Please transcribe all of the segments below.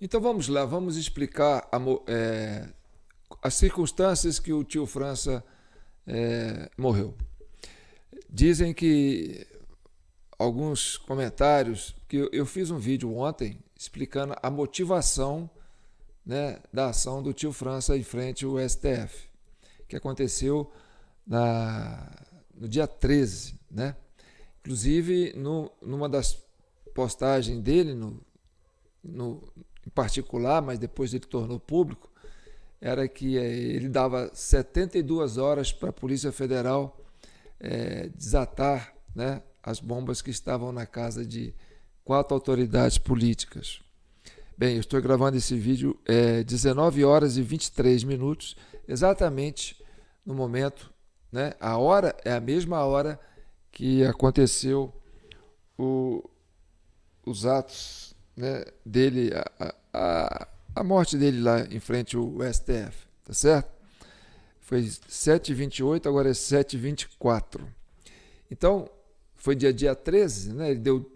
Então vamos lá, vamos explicar as circunstâncias que o tio França morreu. Dizem que alguns comentários, que eu fiz um vídeo ontem explicando a motivação, né, da ação do tio França em frente ao STF, que aconteceu no dia 13, né? Inclusive, numa das postagens dele, em particular, mas depois ele tornou público, era que ele dava 72 horas para a Polícia Federal desatar, né, as bombas que estavam na casa de 4 autoridades políticas. Bem, eu estou gravando esse vídeo 19 horas e 23 minutos, exatamente no momento, né? A hora é a mesma hora que aconteceu os atos, né, dele, a morte dele lá em frente ao STF, tá certo? Foi 7h28, agora é 7h24. Então, foi dia 13, né? Ele deu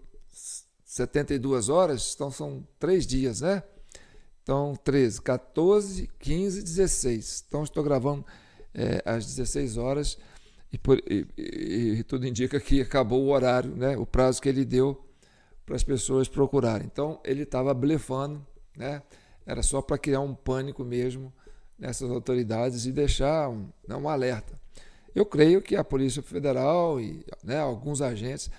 72 horas, então são 3 dias, né? Então, 13, 14, 15, 16. Então, estou gravando às 16 horas e tudo indica que acabou o horário, né? O prazo que ele deu para as pessoas procurarem. Então, ele estava blefando, né? Era só para criar um pânico mesmo nessas autoridades e deixar um alerta. Eu creio que a Polícia Federal e, né, alguns agentes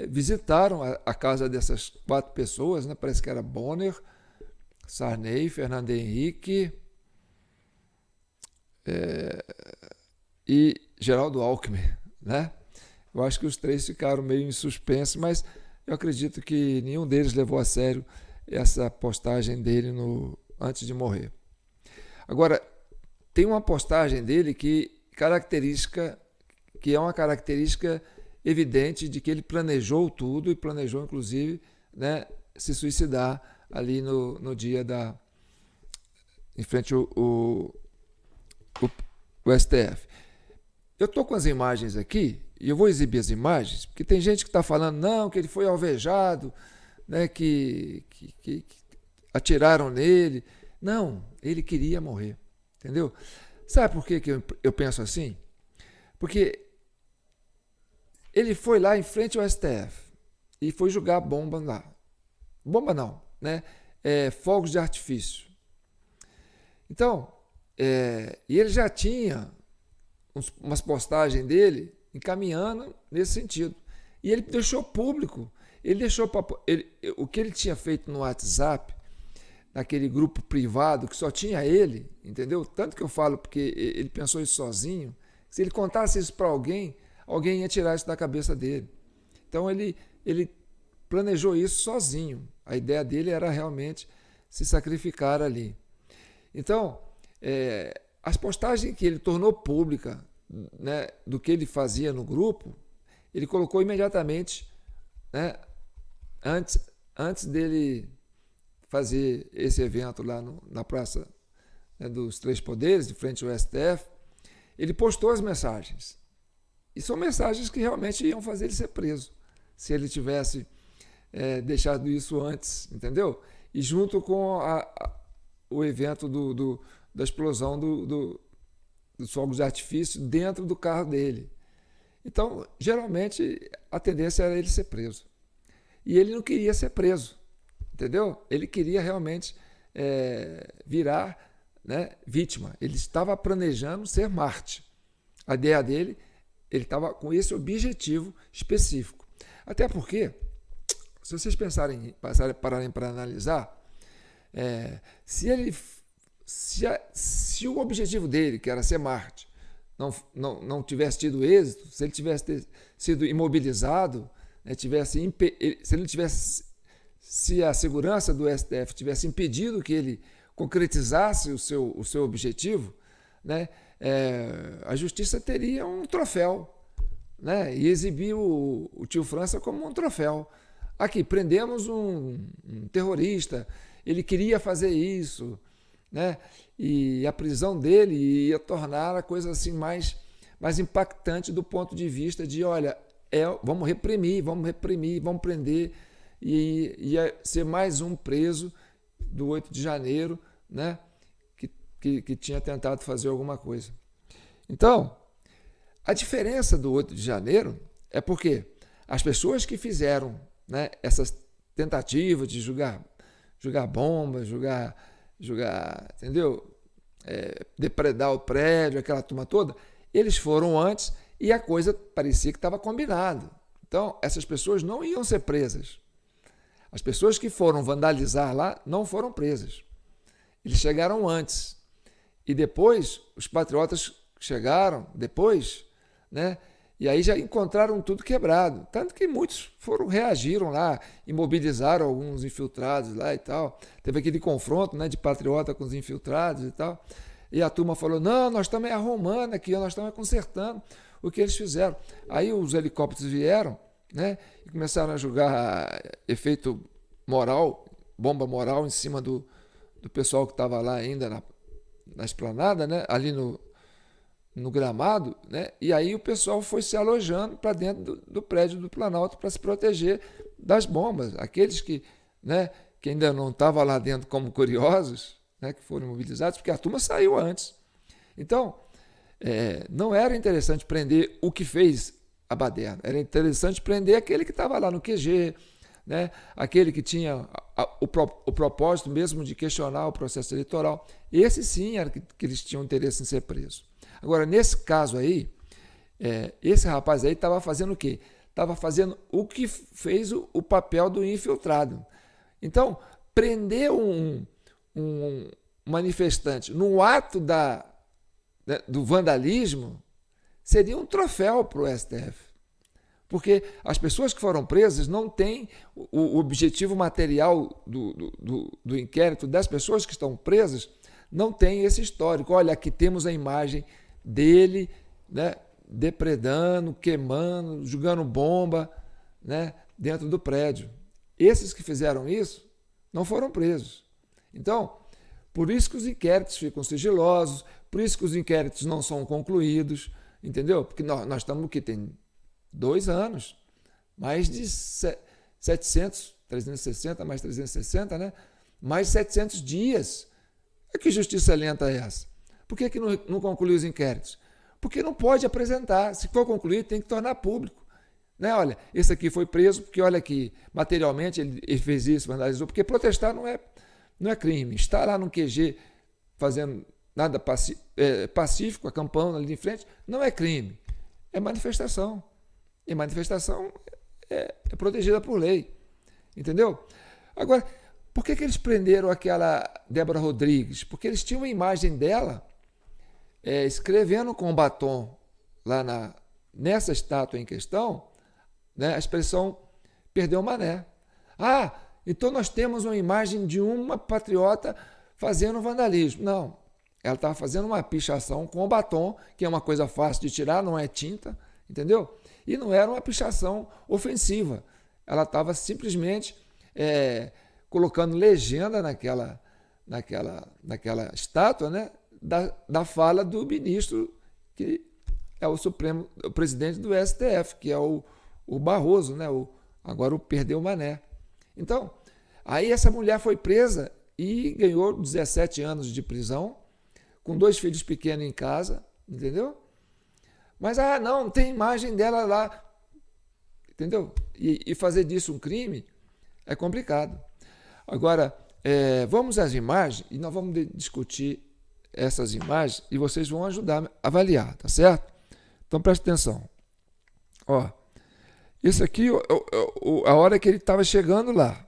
visitaram a casa dessas 4 pessoas, né? Parece que era Bonner, Sarney, Fernando Henrique e Geraldo Alckmin, né? Eu acho que os 3 ficaram meio em suspense, mas eu acredito que nenhum deles levou a sério essa postagem dele antes de morrer. Agora, tem uma postagem dele que é uma característica evidente de que ele planejou tudo e planejou, inclusive, né, se suicidar ali no dia em frente ao STF. Eu estou com as imagens aqui e eu vou exibir as imagens, porque tem gente que está falando não, que ele foi alvejado, né, que atiraram nele. Não, ele queria morrer, entendeu? Sabe por que eu penso assim? Porque ele foi lá em frente ao STF e foi jogar bomba lá. Bomba não, né? Fogos de artifício. Então, e ele já tinha umas postagens dele encaminhando nesse sentido. E ele deixou público. O que ele tinha feito no WhatsApp, naquele grupo privado que só tinha ele, entendeu? Tanto que eu falo porque ele pensou isso sozinho. Se ele contasse isso para alguém ia tirar isso da cabeça dele. Então ele planejou isso sozinho. A ideia dele era realmente se sacrificar ali. Então, as postagens que ele tornou pública, né, do que ele fazia no grupo, ele colocou imediatamente, né, antes dele fazer esse evento lá na Praça, né, dos Três Poderes, de frente ao STF, ele postou as mensagens. E são mensagens que realmente iam fazer ele ser preso, se ele tivesse deixado isso antes, entendeu? E junto com o evento da explosão dos fogos de artifício dentro do carro dele. Então, geralmente, a tendência era ele ser preso. E ele não queria ser preso, entendeu? Ele queria realmente virar, né, vítima. Ele estava planejando ser Marte. A ideia dele, ele estava com esse objetivo específico. Até porque, se vocês pararem para analisar, se o objetivo dele, que era ser Marte, não tivesse tido êxito, se ele tivesse sido imobilizado, né, se a segurança do STF tivesse impedido que ele concretizasse o seu objetivo, né, a justiça teria um troféu, né, e exibir o tio França como um troféu. Aqui, prendemos um terrorista, ele queria fazer isso, né, e a prisão dele ia tornar a coisa assim mais impactante do ponto de vista de, olha, vamos reprimir, vamos prender, e ia ser mais um preso do 8 de janeiro, né, que tinha tentado fazer alguma coisa. Então, a diferença do 8 de janeiro é porque as pessoas que fizeram, né, essas tentativas de jogar bombas, entendeu? Depredar o prédio, aquela turma toda, eles foram antes e a coisa parecia que estava combinado. Então, essas pessoas não iam ser presas. As pessoas que foram vandalizar lá não foram presas. Eles chegaram antes. E depois, os patriotas chegaram depois, né? E aí já encontraram tudo quebrado. Tanto que muitos reagiram lá, imobilizaram alguns infiltrados lá e tal. Teve aquele confronto, né, de patriota com os infiltrados e tal. E a turma falou, não, nós estamos arrumando aqui, nós estamos consertando o que eles fizeram. Aí os helicópteros vieram, né, e começaram a jogar efeito moral, bomba moral em cima do pessoal que estava lá ainda na esplanada, né, ali no gramado, né? E aí o pessoal foi se alojando para dentro do prédio do Planalto para se proteger das bombas. Aqueles que, né, que ainda não estavam lá dentro como curiosos, né, que foram mobilizados, porque a turma saiu antes. Então, não era interessante prender o que fez a baderna, era interessante prender aquele que estava lá no QG, né, aquele que tinha o propósito mesmo de questionar o processo eleitoral. Esse sim era que eles tinham interesse em ser presos. Agora, nesse caso aí, esse rapaz aí estava fazendo o quê? Estava fazendo o que fez o papel do infiltrado. Então, prender um manifestante no ato do vandalismo seria um troféu para o STF. Porque as pessoas que foram presas não têm o objetivo material do inquérito das pessoas que estão presas, não tem esse histórico. Olha, aqui temos a imagem dele, né, depredando, queimando, jogando bomba, né, dentro do prédio. Esses que fizeram isso não foram presos. Então, por isso que os inquéritos ficam sigilosos, por isso que os inquéritos não são concluídos, entendeu? Porque nós estamos o que tem 2 anos, mais de 700, 360 mais 360, né? Mais de 700 dias. Que justiça lenta é essa? Por que não concluiu os inquéritos? Porque não pode apresentar. Se for concluir, tem que tornar público. Né? Olha, esse aqui foi preso porque, olha aqui, materialmente ele fez isso, vandalizou. Porque protestar não é crime. Estar lá no QG fazendo nada pacífico, acampando ali em frente, não é crime. É manifestação. E manifestação é protegida por lei. Entendeu? Agora, por que eles prenderam aquela Débora Rodrigues? Porque eles tinham uma imagem dela escrevendo com batom lá nessa estátua em questão, né, a expressão perdeu o mané. Ah, então nós temos uma imagem de uma patriota fazendo vandalismo. Não, ela estava fazendo uma pichação com batom, que é uma coisa fácil de tirar, não é tinta, entendeu? E não era uma pichação ofensiva. Ela estava simplesmente colocando legenda naquela estátua, né, da fala do ministro, que é o presidente do STF, que é o Barroso, né, agora o perdeu o mané. Então, aí essa mulher foi presa e ganhou 17 anos de prisão, com 2 filhos pequenos em casa, entendeu? Mas, não tem imagem dela lá, entendeu? E fazer disso um crime é complicado. Agora, vamos às imagens e nós vamos discutir essas imagens e vocês vão ajudar a avaliar, tá certo? Então, preste atenção. Ó, isso aqui, a hora que ele estava chegando lá,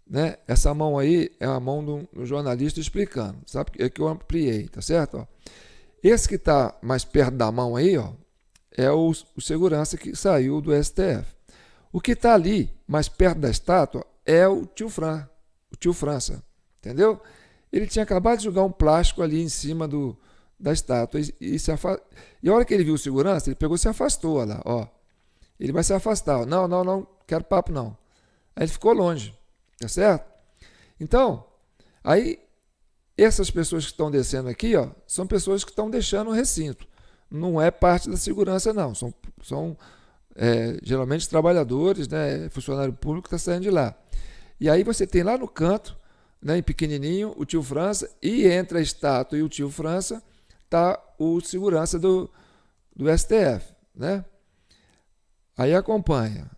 né? Essa mão aí é a mão do jornalista explicando, sabe? É que eu ampliei, tá certo? Ó, esse que está mais perto da mão aí, ó, é o segurança que saiu do STF. O que está ali, mais perto da estátua, é o tio França, entendeu? Ele tinha acabado de jogar um plástico ali em cima da estátua e a hora que ele viu o segurança, ele pegou e se afastou lá, ó. Ele vai se afastar, ó. Não, quero papo não. Aí ele ficou longe, tá certo? Então, aí essas pessoas que estão descendo aqui, ó, são pessoas que estão deixando o recinto. Não é parte da segurança, não. São geralmente trabalhadores, né, funcionário público que está saindo de lá. E aí você tem lá no canto, né, em pequenininho, o tio França, e entre a estátua e o tio França está o segurança do STF, né? Aí acompanha.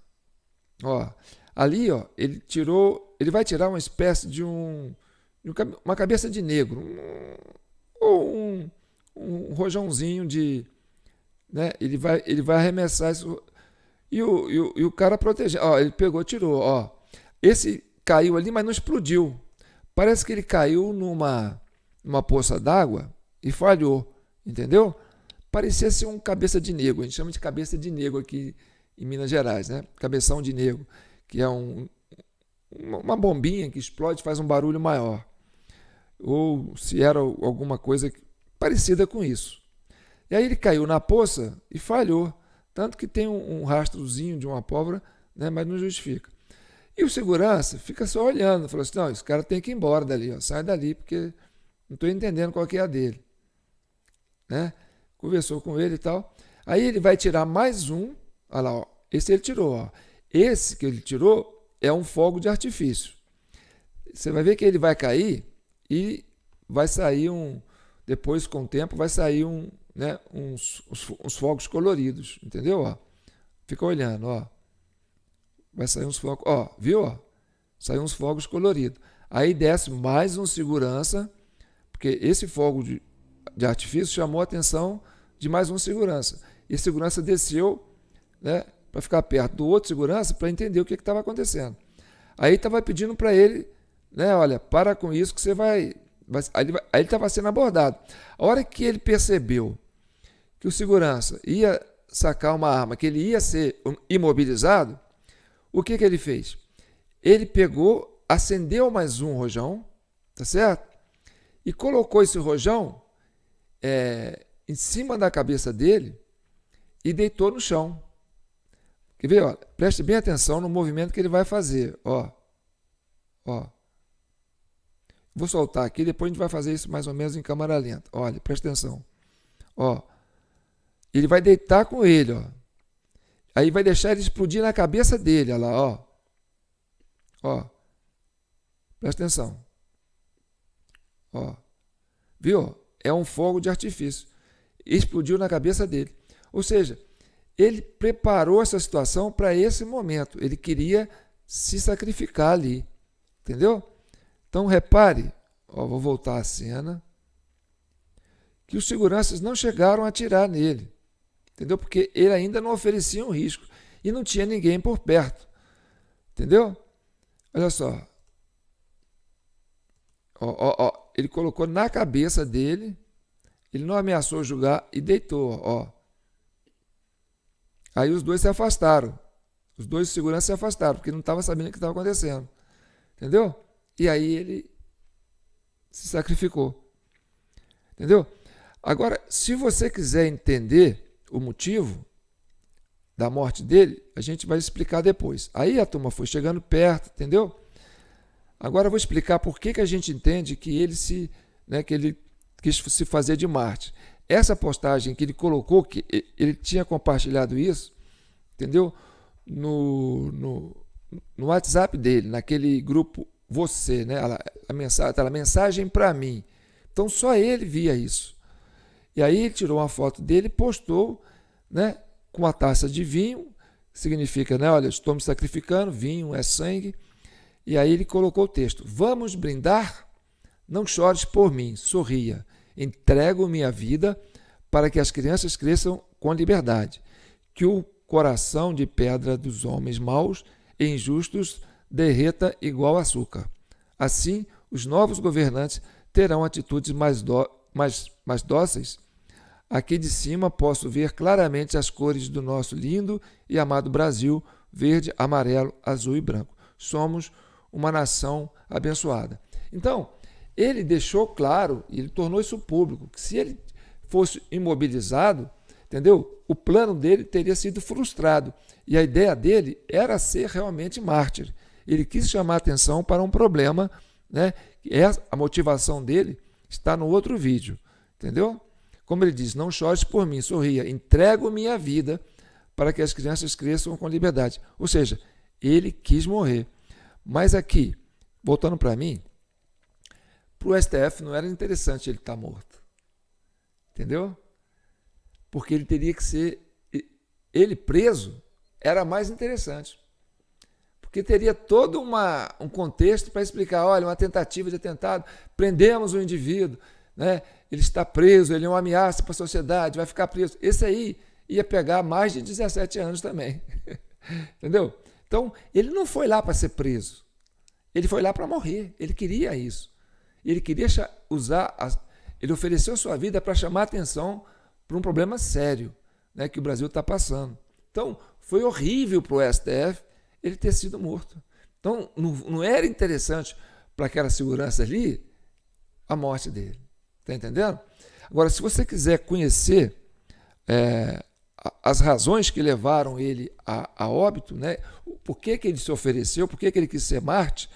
Ó, ali, ó, ele vai tirar uma espécie de uma cabeça de negro, ou um rojãozinho de, né? Ele vai arremessar isso e o cara protegendo. Ó, ele pegou, tirou, ó. Esse caiu ali, mas não explodiu. Parece que ele caiu numa poça d'água e falhou, entendeu? Parecia ser um cabeça de negro. A gente chama de cabeça de negro aqui em Minas Gerais, né? Cabeção de negro, que é uma bombinha que explode e faz um barulho maior. Ou se era alguma coisa parecida com isso. E aí ele caiu na poça e falhou. Tanto que tem um rastrozinho de uma pólvora, né? Mas não justifica. E o segurança fica só olhando, falou assim, não, esse cara tem que ir embora dali, ó, sai dali, porque não estou entendendo qual que é a dele. Né? Conversou com ele e tal. Aí ele vai tirar mais um, olha lá, ó, esse ele tirou. Ó. Esse que ele tirou é um fogo de artifício. Você vai ver que ele vai cair e vai sair depois com o tempo, vai sair né, uns fogos coloridos, entendeu? Ó, fica olhando, ó. Vai sair uns fogos, ó, viu? Ó? Saiu uns fogos coloridos. Aí desce mais um segurança, porque esse fogo de artifício chamou a atenção de mais um segurança. E o segurança desceu, né, para ficar perto do outro segurança para entender o que estava acontecendo. Aí estava pedindo para ele, né, olha, para com isso que você vai. Aí ele estava sendo abordado. A hora que ele percebeu que o segurança ia sacar uma arma, que ele ia ser imobilizado, o que ele fez? Ele pegou, acendeu mais um rojão, tá certo? E colocou esse rojão em cima da cabeça dele e deitou no chão. Quer ver? Ó, preste bem atenção no movimento que ele vai fazer. Ó. Vou soltar aqui, depois a gente vai fazer isso mais ou menos em câmera lenta. Olha, preste atenção. Ó. Ele vai deitar com ele, ó. Aí vai deixar ele explodir na cabeça dele, olha lá, ó. Ó. Presta atenção. Ó. Viu? É um fogo de artifício. Explodiu na cabeça dele. Ou seja, ele preparou essa situação para esse momento. Ele queria se sacrificar ali. Entendeu? Então, repare, ó, vou voltar à cena, que os seguranças não chegaram a atirar nele. Entendeu? Porque ele ainda não oferecia um risco. E não tinha ninguém por perto. Entendeu? Olha só. Ó. Ele colocou na cabeça dele. Ele não ameaçou julgar e deitou. Ó. Aí os dois se afastaram. Os dois seguranças se afastaram, porque não estavam sabendo o que estava acontecendo. Entendeu? E aí ele se sacrificou. Entendeu? Agora, se você quiser entender o motivo da morte dele, a gente vai explicar depois. Aí a turma foi chegando perto, entendeu? Agora eu vou explicar por que a gente entende que ele quis se fazer de mártir. Essa postagem que ele colocou, que ele tinha compartilhado isso, entendeu? No WhatsApp dele, naquele grupo Você, né? A mensagem para mim. Então só ele via isso. E aí ele tirou uma foto dele e postou, né, com uma taça de vinho, significa, né, olha, estou me sacrificando, vinho é sangue. E aí ele colocou o texto: vamos brindar? Não chores por mim, sorria. Entrego minha vida para que as crianças cresçam com liberdade. Que o coração de pedra dos homens maus e injustos derreta igual açúcar. Assim, os novos governantes terão atitudes mais dóceis. Aqui de cima posso ver claramente as cores do nosso lindo e amado Brasil, verde, amarelo, azul e branco. Somos uma nação abençoada. Então, ele deixou claro, e ele tornou isso público, que se ele fosse imobilizado, entendeu? O plano dele teria sido frustrado. E a ideia dele era ser realmente mártir. Ele quis chamar atenção para um problema, né? A motivação dele está no outro vídeo, entendeu? Como ele diz, não chores por mim, sorria, entrego minha vida para que as crianças cresçam com liberdade. Ou seja, ele quis morrer. Mas aqui, voltando para mim, para o STF não era interessante ele estar morto. Entendeu? Porque ele teria que ser... Ele preso era mais interessante. Porque teria todo um contexto para explicar, olha, uma tentativa de atentado, prendemos o indivíduo, né? Ele está preso, ele é uma ameaça para a sociedade, vai ficar preso. Esse aí ia pegar mais de 17 anos também. Entendeu? Então, ele não foi lá para ser preso. Ele foi lá para morrer. Ele queria isso. Ele queria ele ofereceu sua vida para chamar atenção para um problema sério, né, que o Brasil está passando. Então, foi horrível para o STF ele ter sido morto. Então, não era interessante para aquela segurança ali a morte dele. Está entendendo? Agora, se você quiser conhecer as razões que levaram ele a óbito, né, por que ele se ofereceu, por que ele quis ser Marte,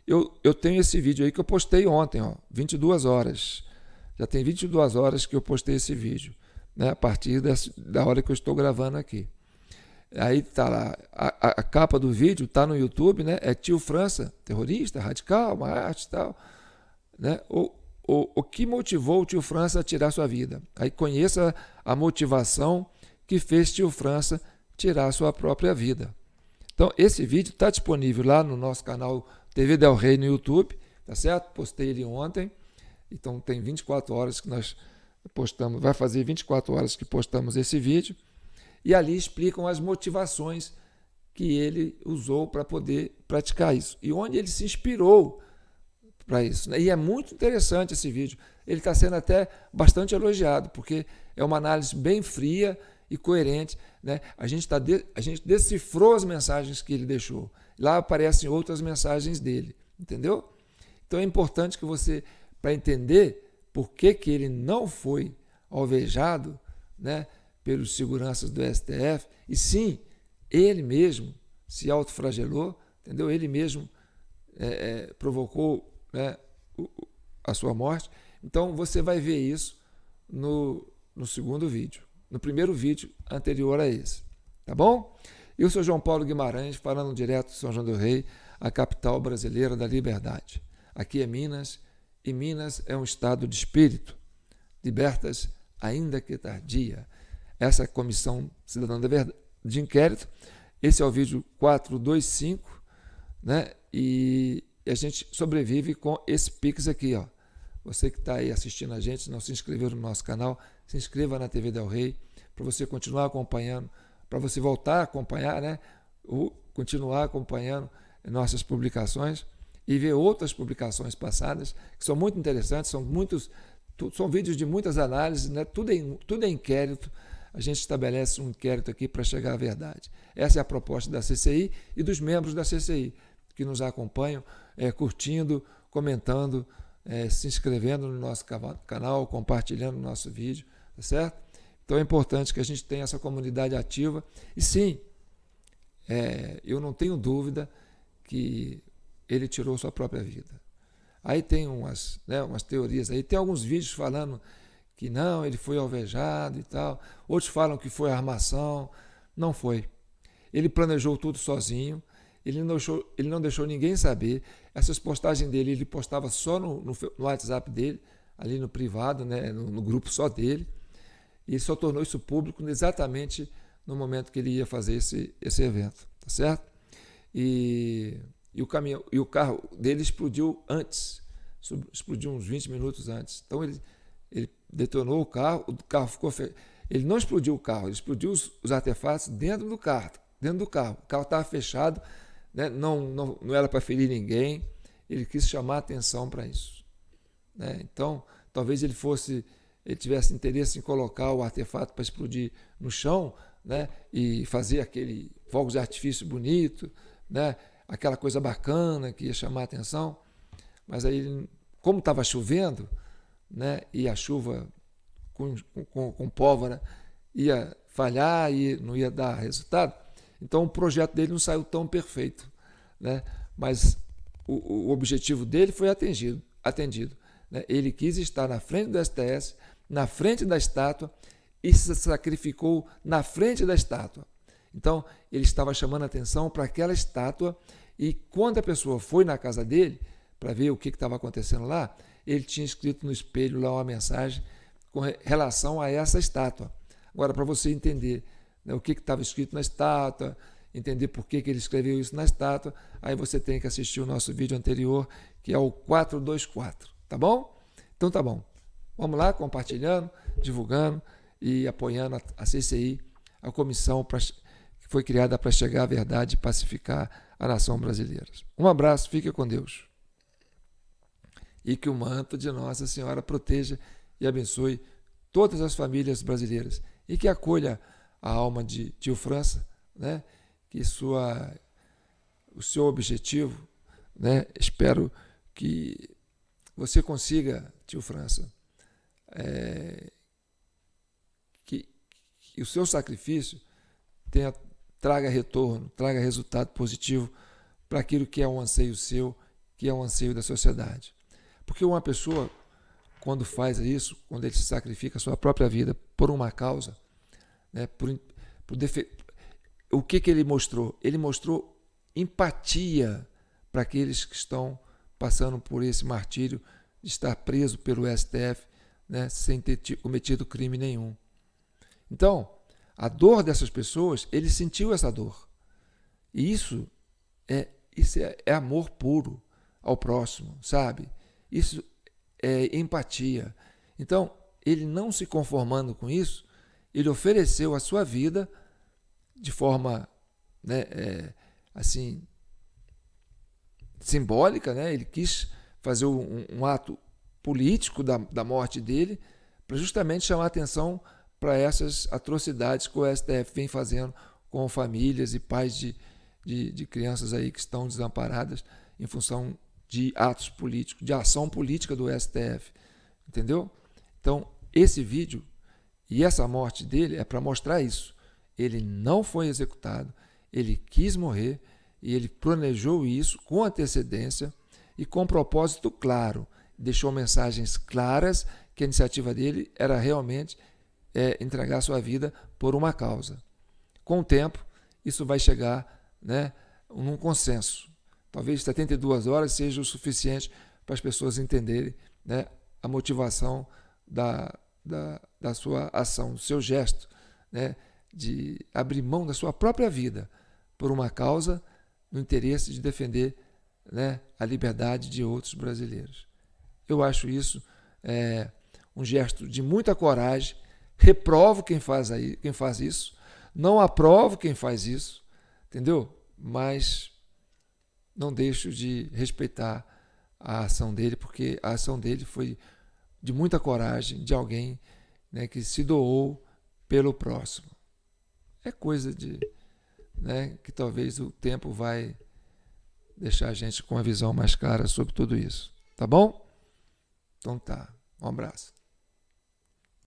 eu tenho esse vídeo aí que eu postei ontem, 22 horas. Já tem 22 horas que eu postei esse vídeo, né, a partir da hora que eu estou gravando aqui. Aí está lá, a capa do vídeo está no YouTube, né? É Tio França, terrorista, radical, Marte e tal. Né? O que motivou o Tio França a tirar sua vida? Aí conheça a motivação que fez Tio França tirar sua própria vida. Então, esse vídeo está disponível lá no nosso canal TV Del Rey no YouTube, tá certo? Postei ele ontem, então tem 24 horas que nós postamos, vai fazer 24 horas que postamos esse vídeo. E ali explicam as motivações que ele usou para poder praticar isso. E onde ele se inspirou para isso. E é muito interessante esse vídeo. Ele está sendo até bastante elogiado, porque é uma análise bem fria e coerente. Né? A gente decifrou as mensagens que ele deixou. Lá aparecem outras mensagens dele. Entendeu? Então é importante que você, para entender por que ele não foi alvejado, né, pelos seguranças do STF, e sim, ele mesmo se autoflagelou, entendeu? Ele mesmo provocou, né, a sua morte. Então você vai ver isso no segundo vídeo, no primeiro vídeo anterior a esse, tá bom? Eu sou João Paulo Guimarães, falando direto de São João del Rei, a capital brasileira da liberdade. Aqui é Minas, e Minas é um estado de espírito, libertas ainda que tardia. Essa Comissão Cidadã de Inquérito, esse é o vídeo 425, né? E a gente sobrevive com esse Pix aqui, ó. Você que está aí assistindo a gente, não se inscreveu no nosso canal, se inscreva na TV Del Rey, para você continuar acompanhando, para você voltar a acompanhar, né? Continuar acompanhando nossas publicações e ver outras publicações passadas, que são muito interessantes, são vídeos de muitas análises, né? Tudo é inquérito. A gente estabelece um inquérito aqui para chegar à verdade. Essa é a proposta da CCI e dos membros da CCI, que nos acompanham, curtindo, comentando, se inscrevendo no nosso canal, compartilhando o nosso vídeo, tá certo? Então é importante que a gente tenha essa comunidade ativa. E sim, eu não tenho dúvida que ele tirou sua própria vida. Aí tem umas teorias aí, tem alguns vídeos falando que não, ele foi alvejado e tal. Outros falam que foi armação. Não foi. Ele planejou tudo sozinho, ele não deixou ninguém saber. Essas postagens dele, ele postava só no WhatsApp dele, ali no privado, né, no grupo só dele, e só tornou isso público exatamente no momento que ele ia fazer esse evento, tá certo? E o carro dele explodiu antes, explodiu uns 20 minutos antes. Então ele detonou o carro ficou ele não explodiu o carro, ele explodiu os artefatos dentro do carro. O carro estava fechado, né? Não era para ferir ninguém, ele quis chamar a atenção para isso, né? Então, talvez ele tivesse interesse em colocar o artefato para explodir no chão, né? E fazer aquele fogos de artifício bonito, né? Aquela coisa bacana que ia chamar a atenção, mas aí, como estava chovendo, né, e a chuva com pólvora ia falhar e não ia dar resultado, então o projeto dele não saiu tão perfeito, né? Mas o objetivo dele foi atendido, né? Ele quis estar na frente do STS, na frente da estátua, e se sacrificou na frente da estátua. Então ele estava chamando a atenção para aquela estátua, e quando a pessoa foi na casa dele para ver o que estava acontecendo lá, ele tinha escrito no espelho lá uma mensagem com relação a essa estátua. Agora, para você entender, né, o que estava escrito na estátua, entender por que ele escreveu isso na estátua, aí você tem que assistir o nosso vídeo anterior, que é o 424, tá bom? Então tá bom. Vamos lá, compartilhando, divulgando e apoiando a CCI, a comissão que foi criada para chegar à verdade e pacificar a nação brasileira. Um abraço, fique com Deus. E que o manto de Nossa Senhora proteja e abençoe todas as famílias brasileiras e que acolha a alma de tio França, né? Que o seu objetivo, né? Espero que você consiga, tio França, que o seu sacrifício traga retorno, traga resultado positivo para aquilo que é um anseio seu, que é um anseio da sociedade. Porque uma pessoa, quando faz isso, quando ele se sacrifica a sua própria vida por uma causa, né, o que ele mostrou? Ele mostrou empatia para aqueles que estão passando por esse martírio de estar preso pelo STF, né, sem ter cometido crime nenhum. Então, a dor dessas pessoas, ele sentiu essa dor. E isso é amor puro ao próximo, sabe? Isso é empatia. Então, ele não se conformando com isso, ele ofereceu a sua vida de forma, né, assim, simbólica, né? Ele quis fazer um ato político da morte dele para justamente chamar a atenção para essas atrocidades que o STF vem fazendo com famílias e pais de crianças aí que estão desamparadas em função de atos políticos, de ação política do STF, entendeu? Então, esse vídeo e essa morte dele é para mostrar isso. Ele não foi executado, ele quis morrer e ele planejou isso com antecedência e com propósito claro. Deixou mensagens claras que a iniciativa dele era realmente entregar sua vida por uma causa. Com o tempo, isso vai chegar, né, num consenso. Talvez 72 horas seja o suficiente para as pessoas entenderem, né, a motivação da sua ação, do seu gesto, né, de abrir mão da sua própria vida por uma causa no interesse de defender, né, a liberdade de outros brasileiros. Eu acho isso um gesto de muita coragem. Reprovo quem faz isso, não aprovo quem faz isso, entendeu? Mas não deixo de respeitar a ação dele, porque a ação dele foi de muita coragem, de alguém, né, que se doou pelo próximo. É coisa né, que talvez o tempo vai deixar a gente com uma visão mais clara sobre tudo isso. Tá bom? Então tá. Um abraço.